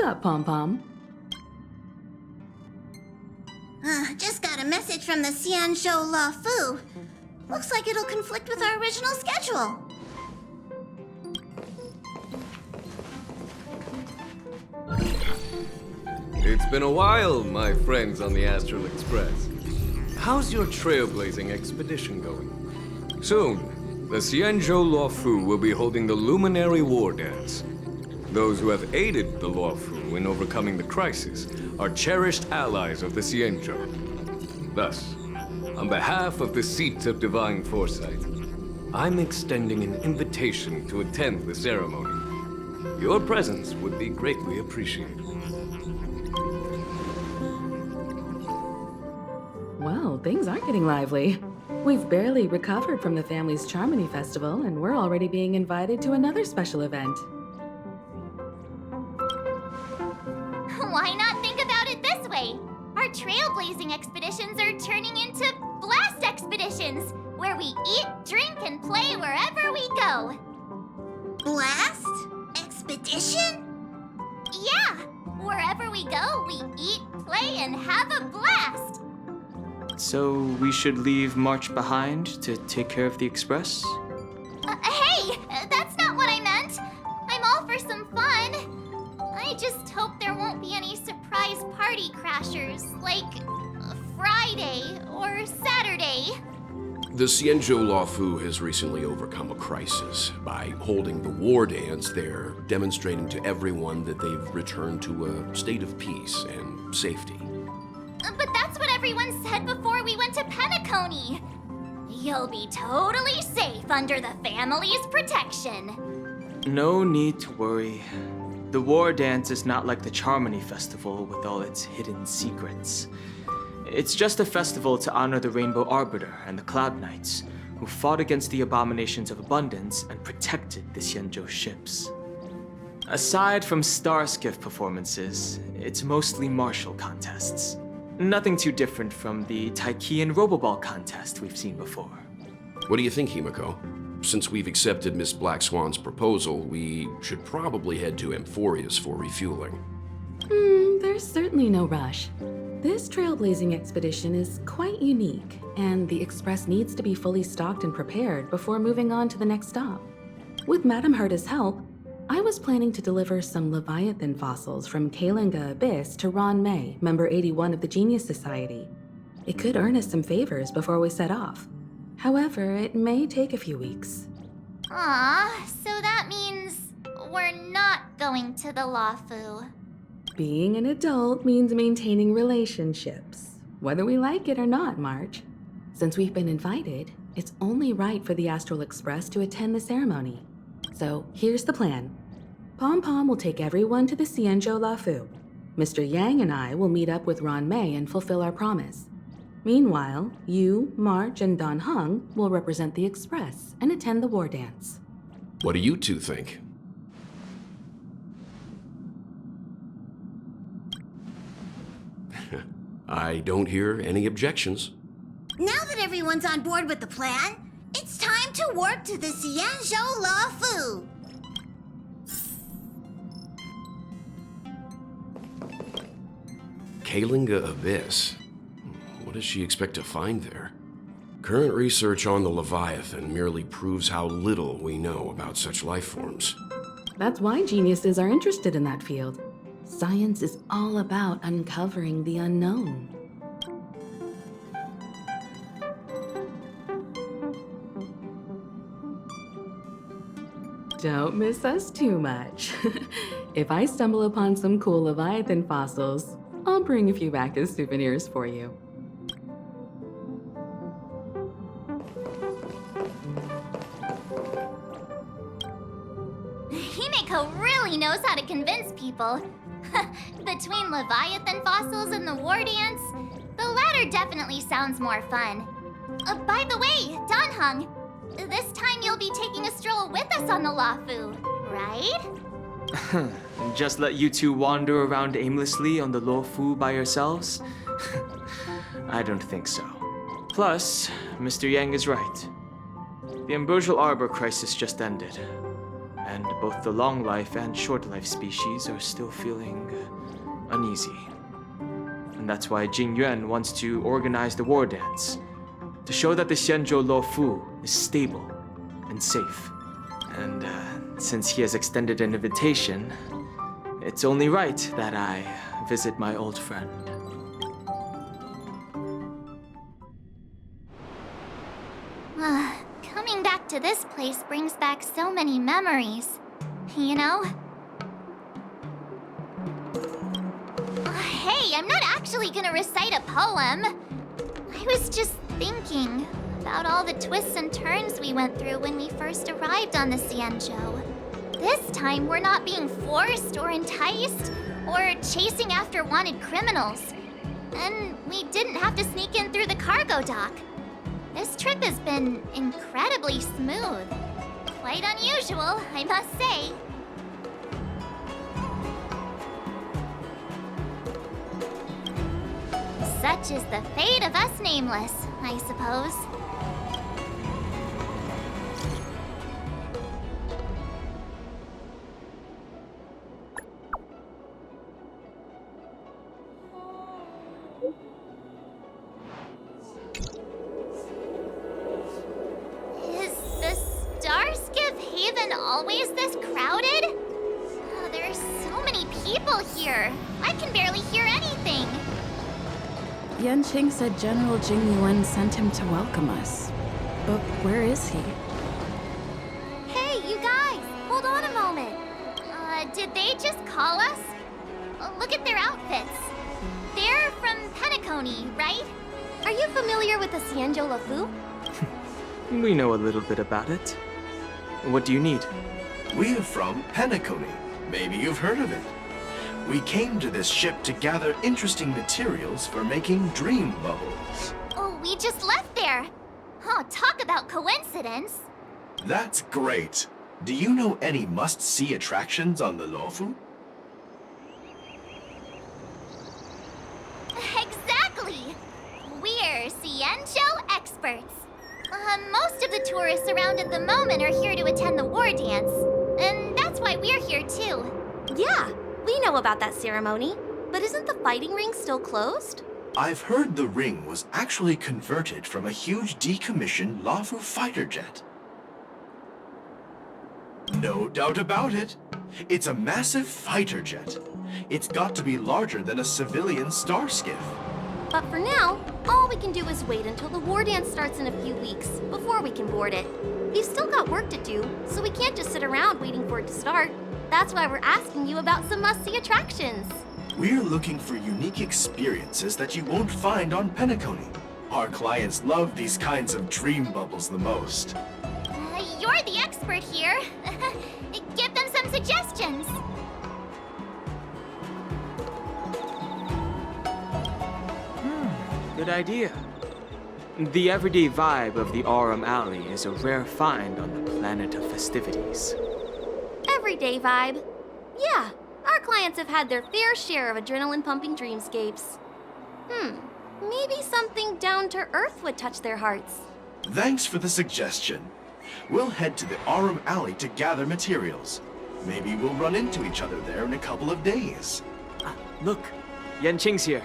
up, Pom-Pom? Just got a message from the Xianzhou La Fu. Looks like it'll conflict with our original schedule. It's been a while, my friends on the Astral Express. How's your trailblazing expedition going? Soon, the Xianzhou Luofu will be holding the Luminary Wardance. Those who have aided the Luofu in overcoming the crisis are cherished allies of the Xianzhou. Thus, on behalf of the Seat of Divine Foresight, I'm extending an invitation to attend the ceremony. Your presence would be greatly appreciated. Well, things are getting lively. We've barely recovered from the family's Charmony Festival, and we're already being invited to another special event. Why not think about it this way? Our trailblazing expeditions are turning into blast expeditions, where we eat, drink, and play wherever we go. Blast? Expedition? Yeah! Wherever we go, we eat, play, and have a blast! So we should leave March behind to take care of the Express? Hey! That's not what I meant! I'm all for some fun! I just hope there won't be any surprise party crashers, like Friday or Saturday. The Xianzhou Luofu has recently overcome a crisis. By holding the Wardance, they're demonstrating to everyone that they've returned to a state of peace and safety. But that's what everyone said before we went to Penacony. You'll be totally safe under the family's protection. No need to worry. The War Dance is not like the Charmony Festival with all its hidden secrets. It's just a festival to honor the Rainbow Arbiter and the Cloud Knights, who fought against the abominations of abundance and protected the Xianzhou ships. Aside from star skiff performances, it's mostly martial contests. Nothing too different from the Taiki and Roboball contest we've seen before. What do you think, Himiko? Since we've accepted Miss Black Swan's proposal, we should probably head to Amphorius for refueling. There's certainly no rush. This trailblazing expedition is quite unique, and the Express needs to be fully stocked and prepared before moving on to the next stop. With Madame Herta's help, I was planning to deliver some Leviathan fossils from Kalinga Abyss to Ron May, member 81 of the Genius Society. It could earn us some favors before we set off. However, it may take a few weeks. Aw, so that means we're not going to the Luofu. Being an adult means maintaining relationships, whether we like it or not, March. Since we've been invited, it's only right for the Astral Express to attend the ceremony. So here's the plan. Pom-Pom will take everyone to the Xianzhou Luofu. Mr. Yang and I will meet up with Ron May and fulfill our promise. Meanwhile, you, March, and Don Hung will represent the Express and attend the War Dance. What do you two think? I don't hear any objections. Now that everyone's on board with the plan, it's time to warp to the Xianzhou Luofu. Kalinga Abyss. What does she expect to find there? Current research on the Leviathan merely proves how little we know about such life forms. That's why geniuses are interested in that field. Science is all about uncovering the unknown. Don't miss us too much. If I stumble upon some cool Leviathan fossils, I'll bring a few back as souvenirs for you. Himiko really knows how to convince people. Between Leviathan fossils and the War Dance, the latter definitely sounds more fun. By the way, Don Hung, this time you'll be taking a stroll with us on the Luofu, right? Just let you two wander around aimlessly on the Luofu by yourselves? I don't think so. Plus, Mr. Yang is right. The Ambrosial Arbor crisis just ended. and both the long life and short life species are still feeling uneasy. And that's why Jing Yuan wants to organize the war dance, to show that the Xianzhou Luofu is stable and safe. And since he has extended an invitation, it's only right that I visit my old friend. Coming back to this place brings back so many memories. You know? Hey, I'm not actually gonna recite a poem. I was just thinking about all the twists and turns we went through when we first arrived on the Xianzhou. This time, we're not being forced or enticed or chasing after wanted criminals. And we didn't have to sneak in through the cargo dock. This trip has been incredibly smooth. Quite unusual, I must say. Such is the fate of us nameless, I suppose. Is the Starskiff Haven always this crowded? Oh, there are so many people here. I can barely hear anything. Yanqing said General Jing Yuan sent him to welcome us. But where is he? Hey, you guys! Hold on a moment. Did they just call us? Look at their outfits. They're from Penacony, right? Are you familiar with the Xianzhou Luofu? We know a little bit about it. What do you need? We're from Penacony. Maybe you've heard of it. We came to this ship to gather interesting materials for making dream bubbles. Oh, we just left there. Oh, talk about coincidence. That's great. Do you know any must-see attractions on the Luofu? Exactly! We're Xianzhou experts. Most of the tourists around at the moment are here to attend the war dance. And that's why we're here too. Yeah, we know about that ceremony. But isn't the fighting ring still closed? I've heard the ring was actually converted from a huge decommissioned Luofu fighter jet. No doubt about it. It's a massive fighter jet. It's got to be larger than a civilian starskiff. But for now, all we can do is wait until the war dance starts in a few weeks before we can board it. We've still got work to do, so we can't just sit around waiting for it to start. That's why we're asking you about some must-see attractions. We're looking for unique experiences that you won't find on Penacony. Our clients love these kinds of dream bubbles the most. You're the expert here. Give them some suggestions. Good idea. The everyday vibe of the Aurum Alley is a rare find on the planet of festivities. Everyday vibe. Yeah, our clients have had their fair share of adrenaline-pumping dreamscapes. Maybe something down to earth would touch their hearts. Thanks for the suggestion. We'll head to the Aurum Alley to gather materials. Maybe we'll run into each other there in a couple of days. Look, Yanqing's here.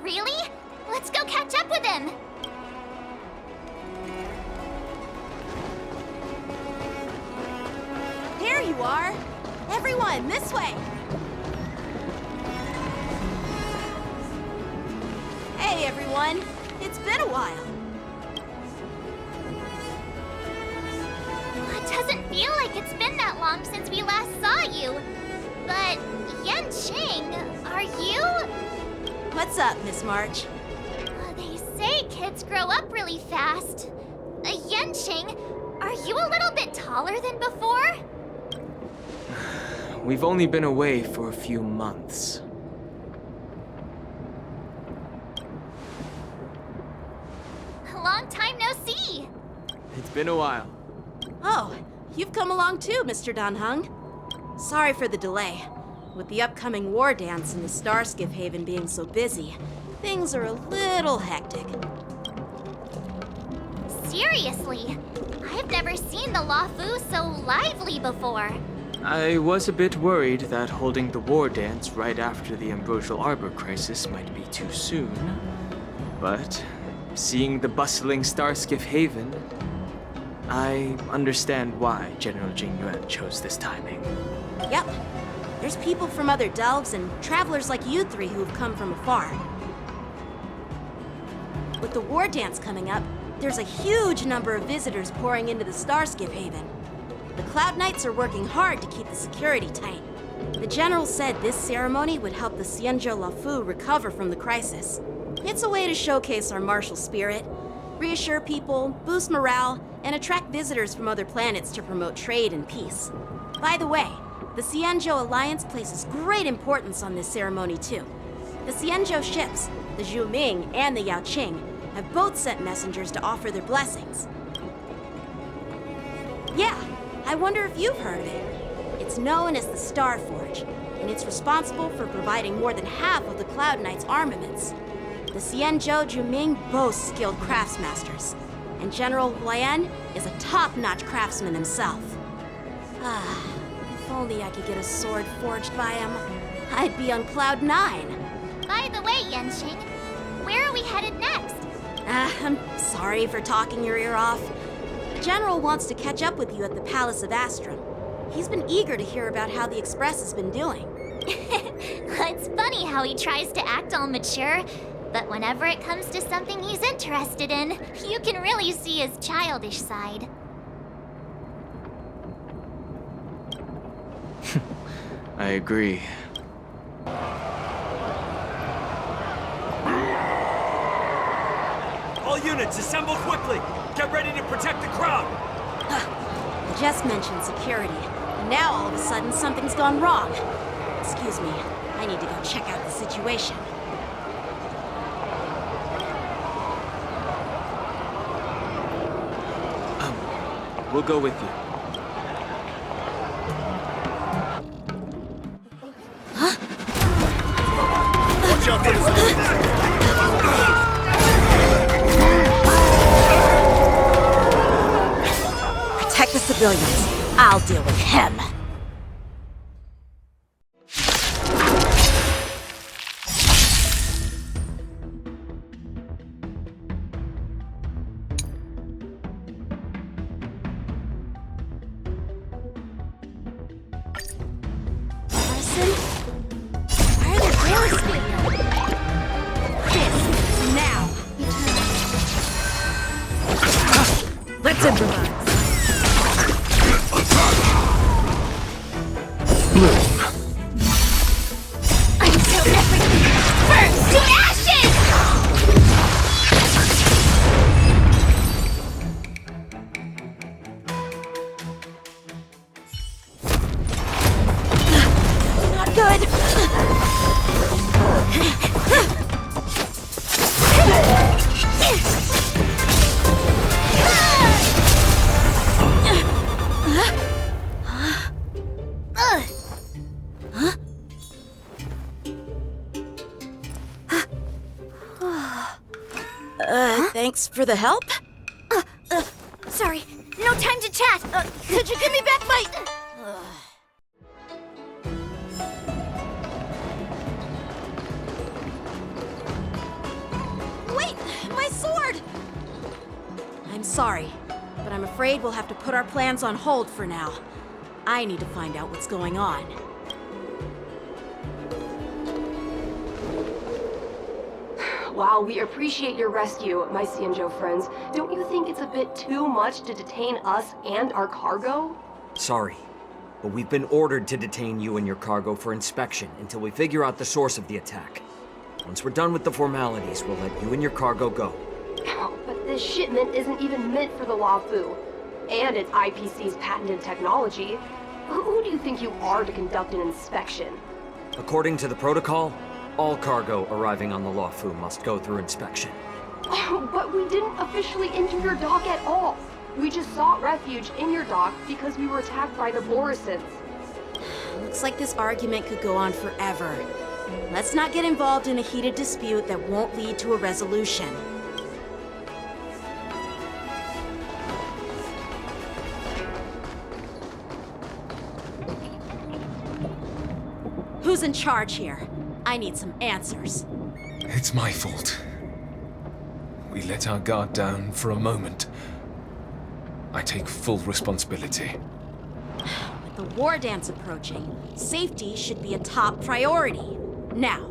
Really? Let's go catch up with him. There you are! Everyone, this way! Hey, everyone! It's been a while. It doesn't feel like it's been that long since we last saw you. But, Yanqing, are you? What's up, Miss March? They say kids grow up really fast. Yanqing, are you a little bit taller than before? We've only been away for a few months. Long time no see. It's been a while. Oh, you've come along too, Mr. Danheng. Sorry for the delay. With the upcoming war dance and the Starskiff Haven being so busy, things are a little hectic. seriously. I've never seen the Luofu so lively before. I was a bit worried that holding the war dance right after the Ambrosial Arbor crisis might be too soon. But seeing the bustling Starskiff Haven, I understand why General Jing Yuan chose this timing. Yep. There's people from other delves and travelers like you three who've come from afar. With the war dance coming up, there's a huge number of visitors pouring into the Starskiff Haven. The Cloud Knights are working hard to keep the security tight. The General said this ceremony would help the Xianzhou Luofu recover from the crisis. It's a way to showcase our martial spirit, reassure people, boost morale, and attract visitors from other planets to promote trade and peace. By the way, the Xianzhou Alliance places great importance on this ceremony too. The Xianzhou ships, the Zhu Ming and the Yao Qing, have both sent messengers to offer their blessings. Yeah, I wonder if you've heard of it. It's known as the Star Forge, and it's responsible for providing more than half of the Cloud Knights' armaments. The Xianzhou Zhuming boasts skilled craftsmasters, and General Huayan is a top-notch craftsman himself. If only I could get a sword forged by him, I'd be on Cloud 9. By the way, Yanxing, where are we headed next? I'm sorry for talking your ear off. The General wants to catch up with you at the Palace of Astrum. He's been eager to hear about how the Express has been doing. It's funny how he tries to act all mature, but whenever it comes to something he's interested in, you can really see his childish side. I agree. All units, assemble quickly! Get ready to protect the crowd! I just mentioned security, and now all of a sudden something's gone wrong. Excuse me, I need to go check out the situation. We'll go with you. Watch out for this! Protect the civilians. I'll deal with him. Listen? Why are there doors here? This, now. Let's improvise. Until everything burns to ashes! Not good. Thanks for the help. Sorry, no time to chat. Could you give me back my... Wait, my sword! I'm sorry, but I'm afraid we'll have to put our plans on hold for now. I need to find out what's going on. While we appreciate your rescue, my Xianzhou friends, don't you think it's a bit too much to detain us and our cargo? Sorry, but we've been ordered to detain you and your cargo for inspection until we figure out the source of the attack. Once we're done with the formalities, we'll let you and your cargo go. But this shipment isn't even meant for the Luofu, and it's IPC's patented technology. Who do you think you are to conduct an inspection? According to the protocol, all cargo arriving on the Luofu must go through inspection. Oh, but we didn't officially enter your dock at all. We just sought refuge in your dock because we were attacked by the Borisons. Looks like this argument could go on forever. Let's not get involved in a heated dispute that won't lead to a resolution. Who's in charge here? I need some answers. It's my fault. We let our guard down for a moment. I take full responsibility. With the war dance approaching, safety should be a top priority. Now,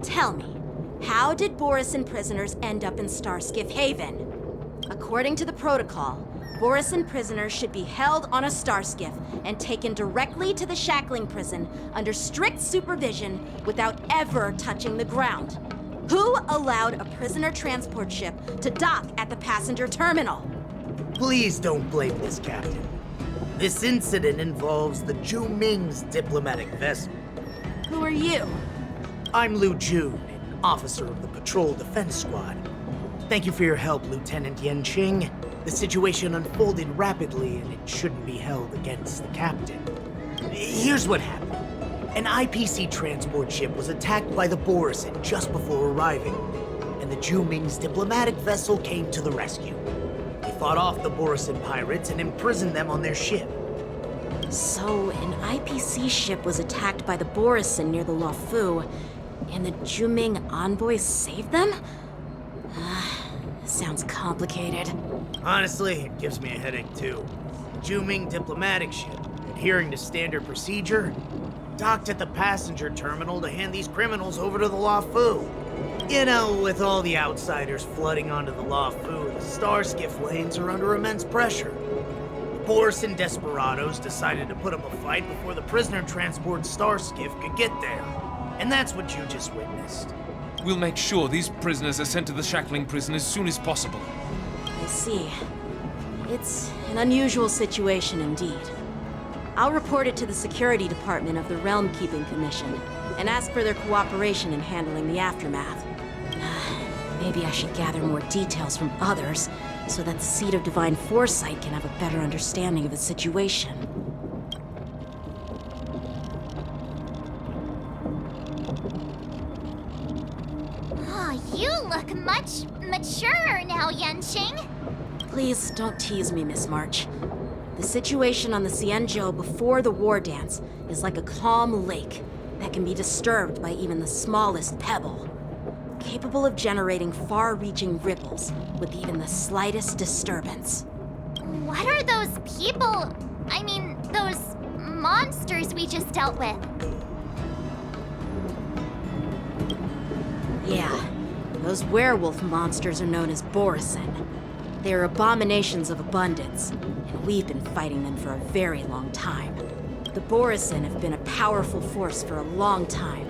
tell me, how did Borisin prisoners end up in Starskiff Haven? According to the protocol, Borisin prisoners should be held on a starskiff and taken directly to the shackling prison under strict supervision without ever touching the ground. Who allowed a prisoner transport ship to dock at the passenger terminal? Please don't blame this, Captain. This incident involves the Ju Ming's diplomatic vessel. Who are you? I'm Liu Jun, an officer of the Patrol Defense Squad. Thank you for your help, Lieutenant Yanqing. The situation unfolded rapidly, and it shouldn't be held against the captain. Here's what happened. An IPC transport ship was attacked by the Borisin just before arriving, and the Ju Ming's diplomatic vessel came to the rescue. They fought off the Borisin pirates and imprisoned them on their ship. So, an IPC ship was attacked by the Borisin near the Luofu, and the Ju Ming envoys saved them? Sounds complicated. Honestly, it gives me a headache too. The Ju Ming diplomatic ship, adhering to standard procedure, docked at the passenger terminal to hand these criminals over to the Luofu. You know, with all the outsiders flooding onto the Luofu, the starskiff lanes are under immense pressure. The Borisin desperados decided to put up a fight before the prisoner transport starskiff could get there. And that's what you just witnessed. We'll make sure these prisoners are sent to the shackling prison as soon as possible. I see. It's an unusual situation indeed. I'll report it to the security department of the Realm Keeping Commission and ask for their cooperation in handling the aftermath. Maybe I should gather more details from others so that the Seat of Divine Foresight can have a better understanding of the situation. Oh, you look much maturer now, Yanqing. Please don't tease me, Miss March. The situation on the Xianzhou before the war dance is like a calm lake that can be disturbed by even the smallest pebble, capable of generating far-reaching ripples with even the slightest disturbance. What are those people? I mean, those monsters we just dealt with? Yeah, those werewolf monsters are known as Borisin. They're abominations of abundance, and we've been fighting them for a very long time. The Borisin have been a powerful force for a long time,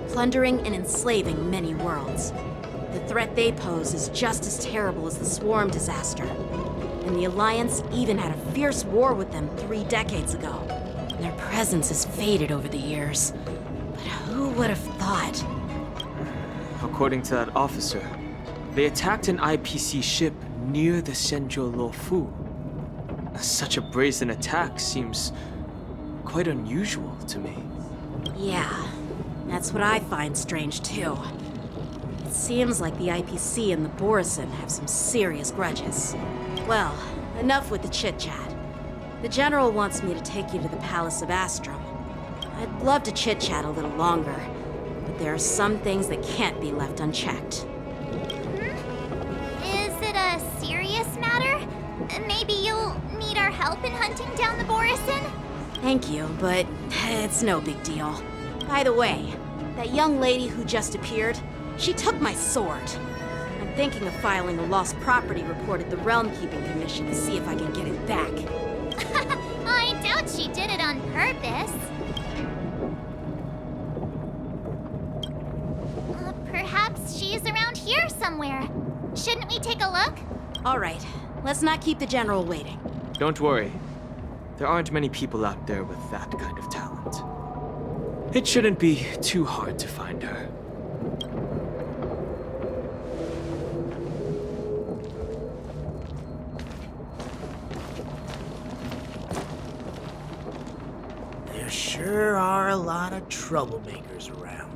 plundering and enslaving many worlds. The threat they pose is just as terrible as the Swarm disaster, and the Alliance even had a fierce war with them 3 decades ago. Their presence has faded over the years, but who would have thought? According to that officer, they attacked an IPC ship near the Xianzhou Luofu. Such a brazen attack seems quite unusual to me. Yeah, that's what I find strange too. It seems like the IPC and the Borisin have some serious grudges. Well, enough with the chit-chat. The General wants me to take you to the Palace of Astrum. I'd love to chit-chat a little longer, but there are some things that can't be left unchecked. Is it a serious matter? Maybe you'll need our help in hunting down the Borisin? Thank you, but it's no big deal. By the way, that young lady who just appeared, she took my sword. I'm thinking of filing a lost property report at the Realm Keeping Commission to see if I can get it back. I doubt she did it on purpose. Perhaps she's around here somewhere. Shouldn't we take a look? All right, let's not keep the General waiting. Don't worry. There aren't many people out there with that kind of talent. It shouldn't be too hard to find her. There sure are a lot of troublemakers around.